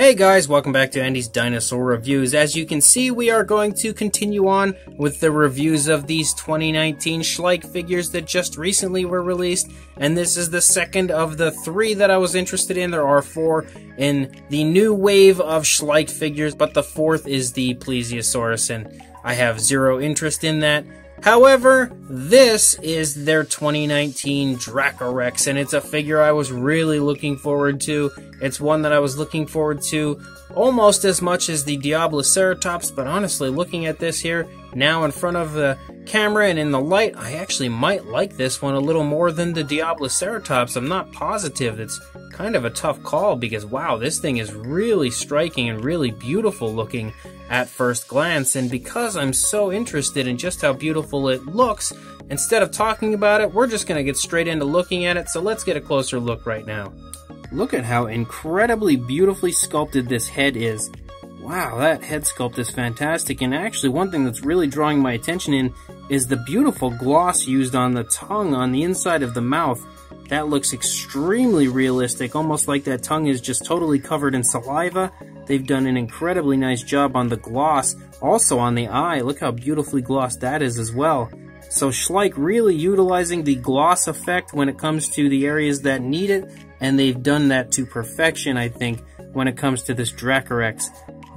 Hey guys, welcome back to Andy's Dinosaur Reviews. As you can see, we are going to continue on with the reviews of these 2019 Schleich figures that just recently were released, and this is the second of the three that I was interested in. There are four in the new wave of Schleich figures, but the fourth is the Plesiosaurus, and I have zero interest in that. However, this is their 2019 Dracorex, and it's a figure I was really looking forward to. It's one that I was looking forward to almost as much as the Diabloceratops, but honestly, looking at this here, now in front of the camera and in the light, I actually might like this one a little more than the Diabloceratops. I'm not positive. It's kind of a tough call because, wow, this thing is really striking and really beautiful looking at first glance, and because I'm so interested in just how beautiful it looks, instead of talking about it, we're just going to get straight into looking at it, so let's get a closer look right now. Look at how incredibly beautifully sculpted this head is. Wow, that head sculpt is fantastic, and actually one thing that's really drawing my attention is the beautiful gloss used on the tongue on the inside of the mouth. That looks extremely realistic, almost like that tongue is just totally covered in saliva. They've done an incredibly nice job on the gloss, also on the eye. Look how beautifully glossed that is as well. So Schleich really utilizing the gloss effect when it comes to the areas that need it, and they've done that to perfection, I think, when it comes to this Dracorex.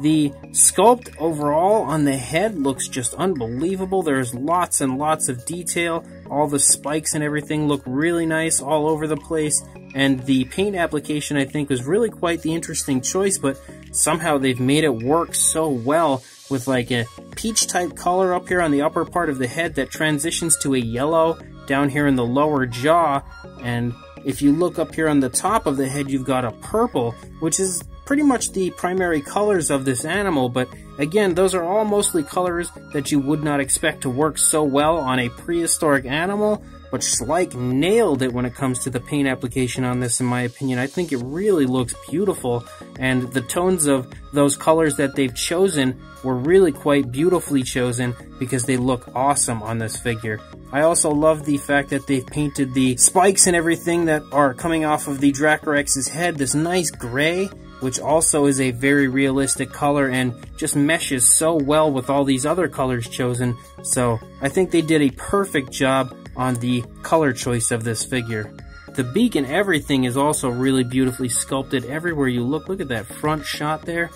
The sculpt overall on the head looks just unbelievable. There's lots and lots of detail. All the spikes and everything look really nice all over the place. And the paint application, I think, was really quite the interesting choice, but somehow they've made it work so well with like a peach type color up here on the upper part of the head that transitions to a yellow down here in the lower jaw. And if you look up here on the top of the head, you've got a purple, which is pretty much the primary colors of this animal, but again, those are all mostly colors that you would not expect to work so well on a prehistoric animal, but Schleich nailed it when it comes to the paint application on this, in my opinion. I think it really looks beautiful, and the tones of those colors that they've chosen were really quite beautifully chosen because they look awesome on this figure. I also love the fact that they've painted the spikes and everything that are coming off of the Dracorex's head this nice gray, which also is a very realistic color and just meshes so well with all these other colors chosen. So I think they did a perfect job on the color choice of this figure. The beak and everything is also really beautifully sculpted everywhere you look. Look at that front shot there.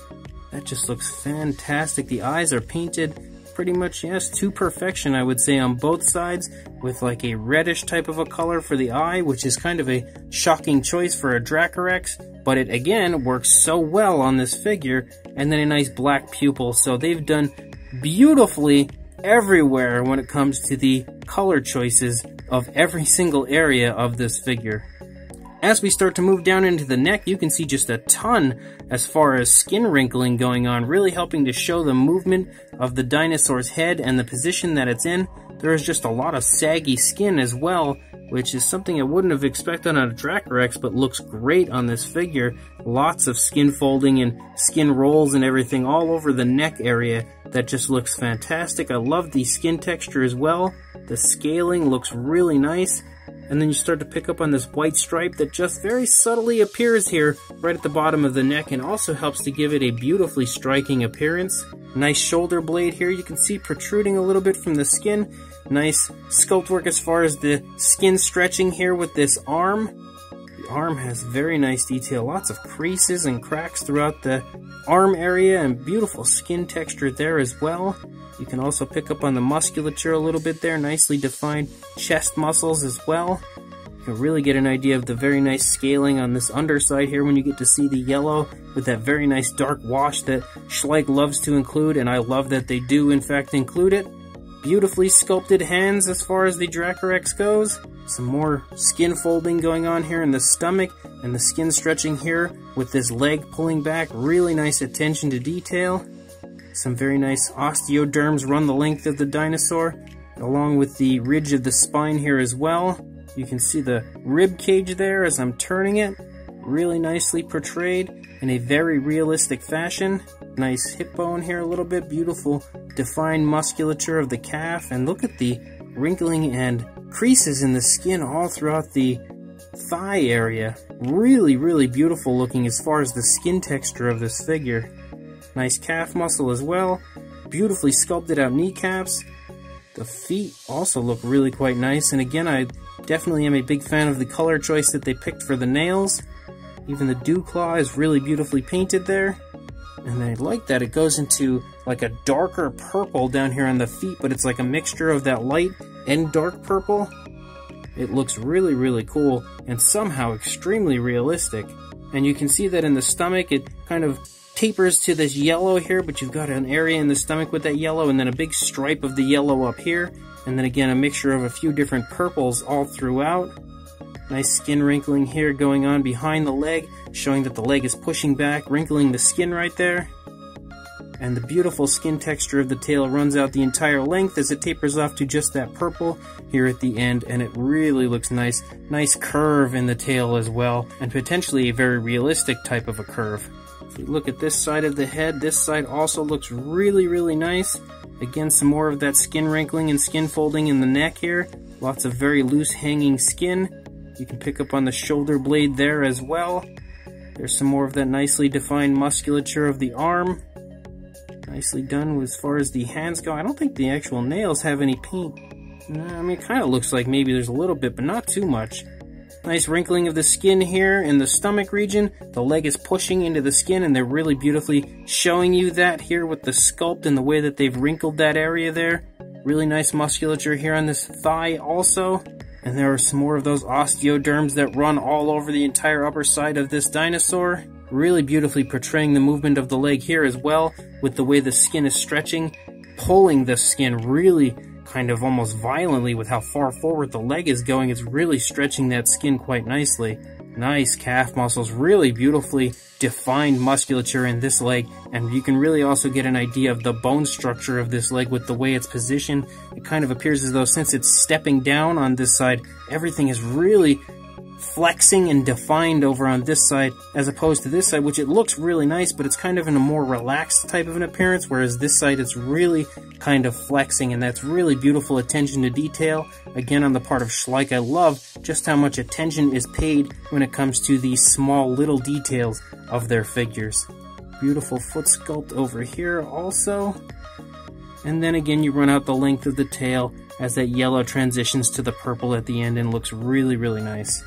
That just looks fantastic. The eyes are painted pretty much, yes, to perfection, I would say, on both sides, with like a reddish type of a color for the eye, which is kind of a shocking choice for a Dracorex, but it again works so well on this figure, and then a nice black pupil. So they've done beautifully everywhere when it comes to the color choices of every single area of this figure. As we start to move down into the neck, you can see just a ton as far as skin wrinkling going on, really helping to show the movement of the dinosaur's head and the position that it's in. There is just a lot of saggy skin as well, which is something I wouldn't have expected on a Dracorex, but looks great on this figure. Lots of skin folding and skin rolls and everything all over the neck area. That just looks fantastic. I love the skin texture as well. The scaling looks really nice. And then you start to pick up on this white stripe that just very subtly appears here right at the bottom of the neck and also helps to give it a beautifully striking appearance. Nice shoulder blade here you can see protruding a little bit from the skin. Nice sculpt work as far as the skin stretching here with this arm. The arm has very nice detail, lots of creases and cracks throughout the arm area and beautiful skin texture there as well. You can also pick up on the musculature a little bit there, nicely defined chest muscles as well. You can really get an idea of the very nice scaling on this underside here when you get to see the yellow with that very nice dark wash that Schleich loves to include, and I love that they do in fact include it. Beautifully sculpted hands as far as the Dracorex goes. Some more skin folding going on here in the stomach and the skin stretching here with this leg pulling back. Really nice attention to detail. Some very nice osteoderms run the length of the dinosaur, along with the ridge of the spine here as well. You can see the rib cage there as I'm turning it. Really nicely portrayed in a very realistic fashion. Nice hip bone here a little bit. Beautiful defined musculature of the calf. And look at the wrinkling and creases in the skin all throughout the thigh area. Really, really beautiful looking as far as the skin texture of this figure. Nice calf muscle as well. Beautifully sculpted out kneecaps. The feet also look really quite nice, and again, I definitely am a big fan of the color choice that they picked for the nails. Even the dew claw is really beautifully painted there. And I like that it goes into like a darker purple down here on the feet, but it's like a mixture of that light and dark purple. It looks really, really cool and somehow extremely realistic. And you can see that in the stomach, it kind of tapers to this yellow here, but you've got an area in the stomach with that yellow, and then a big stripe of the yellow up here, and then again a mixture of a few different purples all throughout. Nice skin wrinkling here going on behind the leg, showing that the leg is pushing back, wrinkling the skin right there. And the beautiful skin texture of the tail runs out the entire length as it tapers off to just that purple here at the end, and it really looks nice. Nice curve in the tail as well, and potentially a very realistic type of a curve. If we look at this side of the head, this side also looks really, really nice. Again, some more of that skin wrinkling and skin folding in the neck here. Lots of very loose hanging skin. You can pick up on the shoulder blade there as well. There's some more of that nicely defined musculature of the arm. Nicely done as far as the hands go. I don't think the actual nails have any paint. I mean, it kind of looks like maybe there's a little bit, but not too much. Nice wrinkling of the skin here in the stomach region. The leg is pushing into the skin, and they're really beautifully showing you that here with the sculpt and the way that they've wrinkled that area there. Really nice musculature here on this thigh also. And there are some more of those osteoderms that run all over the entire upper side of this dinosaur. Really beautifully portraying the movement of the leg here as well, with the way the skin is stretching, pulling the skin really kind of almost violently with how far forward the leg is going. It's really stretching that skin quite nicely. Nice calf muscles, really beautifully defined musculature in this leg, and you can really also get an idea of the bone structure of this leg with the way it's positioned. It kind of appears as though since it's stepping down on this side, everything is really flexing and defined over on this side as opposed to this side, which it looks really nice, but it's kind of in a more relaxed type of an appearance, whereas this side it's really kind of flexing, and that's really beautiful attention to detail. Again, on the part of Schleich, I love just how much attention is paid when it comes to these small little details of their figures. Beautiful foot sculpt over here also. And then again, you run out the length of the tail as that yellow transitions to the purple at the end and looks really, really nice.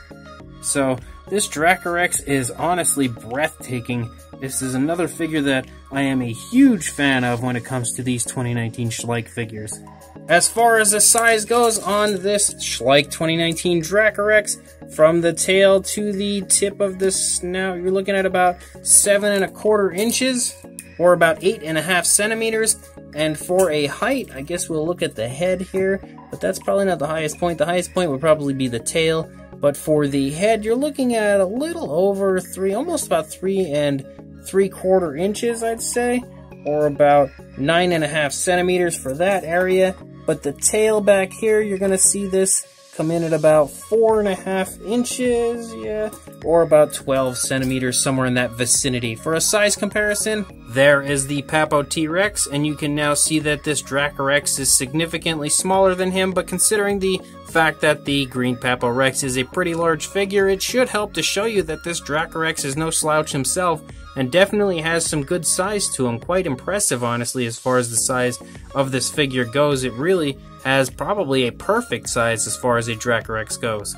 So this Dracorex is honestly breathtaking. This is another figure that I am a huge fan of when it comes to these 2019 Schleich figures. As far as the size goes on this Schleich 2019 Dracorex, from the tail to the tip of the snout, you're looking at about 7 1/4 inches, or about 8.5 centimeters. And for a height, I guess we'll look at the head here, but that's probably not the highest point. The highest point would probably be the tail. But for the head, you're looking at a little over 3, almost about 3 3/4 inches, I'd say, or about 9.5 centimeters for that area. But the tail back here, you're going to see this come in at about 4.5 inches, yeah, or about 12 centimeters, somewhere in that vicinity. For a size comparison, there is the Papo T-Rex, and you can now see that this Dracorex is significantly smaller than him, but considering the fact that the green Papo Rex is a pretty large figure, it should help to show you that this Dracorex is no slouch himself, and definitely has some good size to him. Quite impressive, honestly, as far as the size of this figure goes. It really has probably a perfect size as far as a Dracorex goes.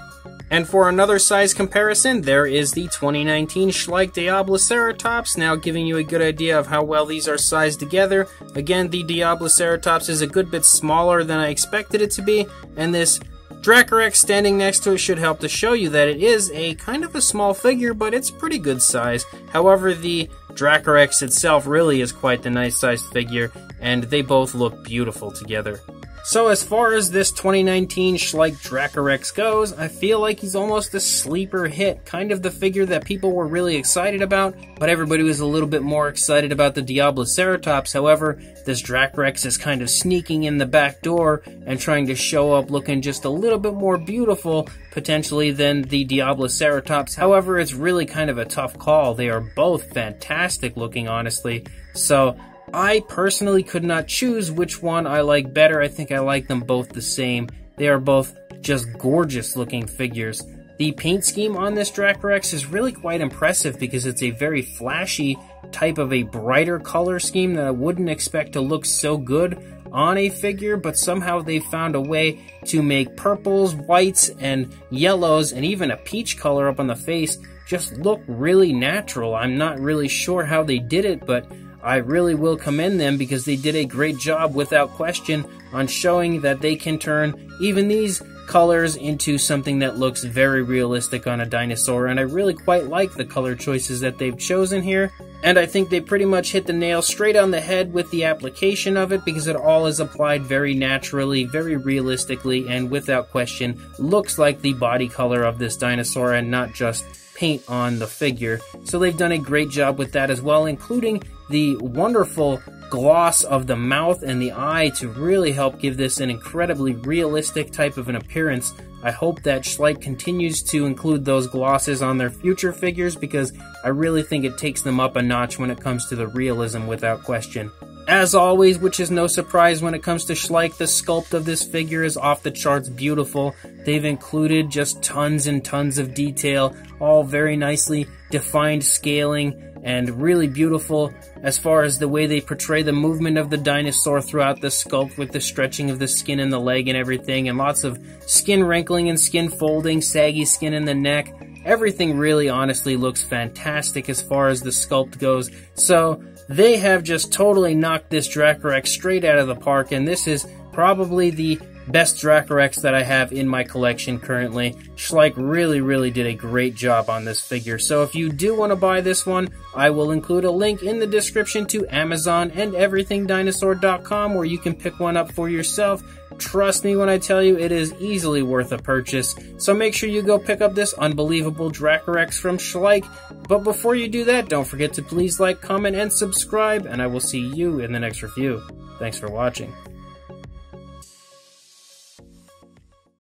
And for another size comparison, there is the 2019 Schleich Diabloceratops, now giving you a good idea of how well these are sized together. Again, the Diabloceratops is a good bit smaller than I expected it to be, and this Dracorex standing next to it should help to show you that it is a kind of a small figure, but it's pretty good size. However, the Dracorex itself really is quite the nice sized figure, and they both look beautiful together. So as far as this 2019 Schleich Dracorex goes, I feel like he's almost a sleeper hit, kind of the figure that people were really excited about, but everybody was a little bit more excited about the Diabloceratops. However, this Dracorex is kind of sneaking in the back door and trying to show up looking just a little bit more beautiful, potentially, than the Diabloceratops. However, it's really kind of a tough call. They are both fantastic looking, honestly. So I personally could not choose which one I like better. I think I like them both the same. They are both just gorgeous looking figures. The paint scheme on this Dracorex is really quite impressive because it's a very flashy type of a brighter color scheme that I wouldn't expect to look so good on a figure, but somehow they found a way to make purples, whites, and yellows, and even a peach color up on the face just look really natural. I'm not really sure how they did it, but I really will commend them because they did a great job without question on showing that they can turn even these colors into something that looks very realistic on a dinosaur, and I really quite like the color choices that they've chosen here. And I think they pretty much hit the nail straight on the head with the application of it because it all is applied very naturally, very realistically, and without question looks like the body color of this dinosaur and not just paint on the figure. So they've done a great job with that as well, including the wonderful gloss of the mouth and the eye to really help give this an incredibly realistic type of an appearance. I hope that Schleich continues to include those glosses on their future figures because I really think it takes them up a notch when it comes to the realism without question. As always, which is no surprise when it comes to Schleich, the sculpt of this figure is off the charts beautiful. They've included just tons and tons of detail, all very nicely defined scaling, and really beautiful as far as the way they portray the movement of the dinosaur throughout the sculpt with the stretching of the skin in the leg and everything, and lots of skin wrinkling and skin folding, saggy skin in the neck. Everything really honestly looks fantastic as far as the sculpt goes. So they have just totally knocked this Dracorex straight out of the park, and this is probably the best Dracorex that I have in my collection currently. Schleich really did a great job on this figure. So if you do want to buy this one, I will include a link in the description to Amazon and everythingdinosaur.com where you can pick one up for yourself. Trust me when I tell you, it is easily worth a purchase. So make sure you go pick up this unbelievable Dracorex from Schleich. But before you do that, don't forget to please like, comment, and subscribe, and I will see you in the next review. Thanks for watching.